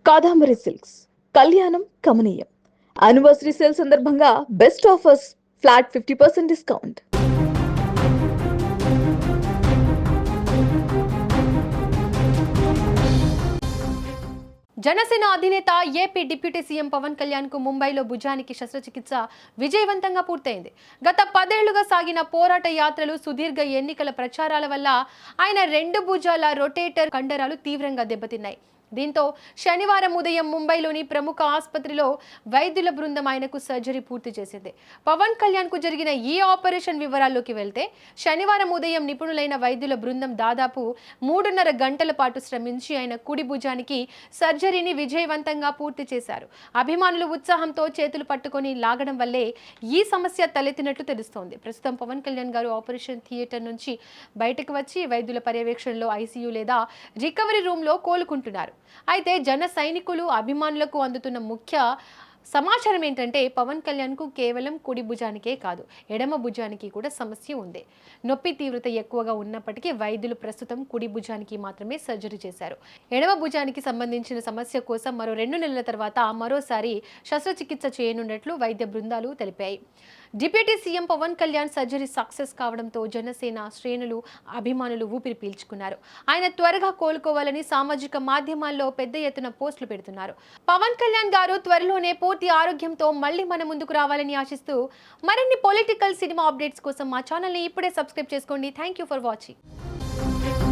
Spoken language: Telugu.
కాదాంబరి సిల్క్స్ కళ్యాణం కమనీయం యానివర్సరీ సేల్ సందర్భంగా best offers flat 50% discount. Janasena అధినేత AP deputy CM Pawan Kalyan కు ముంబైలో భుజానికి శస్త్రచికిత్స విజయవంతంగా పూర్తయింది. గత 10 ఏళ్లుగా సాగిన పోరాట యాత్రలు, సుదీర్ఘ ఎన్నికల ప్రచారాల వల్ల ఆయన 2 భుజాల రొటేటర్ కండరాలు తీవ్రంగా దెబ్బతిన్నాయి. దీంతో శనివారం ఉదయం ముంబైలోని ప్రముఖ ఆసుపత్రిలో వైద్యుల బృందం ఆయనకు సర్జరీ పూర్తి చేసింది. పవన్ కళ్యాణ్ కు జరిగిన ఈ ఆపరేషన్ వివరాల్లోకి వెళ్తే, శనివారం ఉదయం నిపుణులైన వైద్యుల బృందం దాదాపు 3.5 గంటల పాటు శ్రమించి ఆయన కుడి భుజానికి సర్జరీని విజయవంతంగా పూర్తి చేశారు. అభిమానులు ఉత్సాహంతో చేతులు పట్టుకొని లాగడం వల్లే ఈ సమస్య తలెత్తినట్లు తెలుస్తోంది. ప్రస్తుతం పవన్ కళ్యాణ్ గారు ఆపరేషన్ థియేటర్ నుంచి బయటకు వచ్చి వైద్యుల పర్యవేక్షణలో ఐసీయూ లేదా రికవరీ రూమ్ లో కోలుకుంటున్నారు. అయితే జన సైనికులు, అభిమానులకు అందుతున్న ముఖ్య సమాచారం ఏంటంటే, పవన్ కళ్యాణ్ కు కేవలం కుడి భుజానికే కాదు, ఎడమ భుజానికి కూడా సమస్య ఉంది. నొప్పి తీవ్రత ఎక్కువగా ఉన్నప్పటికీ వైద్యులు ప్రస్తుతం కుడి భుజానికి మాత్రమే సర్జరీ చేశారు. ఎడమ భుజానికి సంబంధించిన సమస్య కోసం మరో 2 నెలల తర్వాత మరోసారి శస్త్రచికిత్స చేయనున్నట్లు వైద్య బృందాలు తెలిపాయి. Deputy CM Pawan Kalyan surgery success కావడంతో జనసేన శ్రేణులు, అభిమానులు ఊపిరి పీల్చుకున్నారు. ఆయన త్వరగా కోలుకోవాలని సామాజిక మాధ్యమాల్లో పెద్ద ఎత్తున పోస్టులు పెడుతున్నారు. పవన్ కళ్యాణ్ గారు త్వరలోనే పూర్తి ఆరోగ్యంతో మళ్ళీ మన ముందుకు రావాలని ఆశిస్తూ, మరిన్ని పొలిటికల్ సినిమా అప్డేట్స్ కోసం మా ఛానల్ని ఇప్పుడే సబ్స్క్రైబ్ చేసుకోండి. Thank you for watching.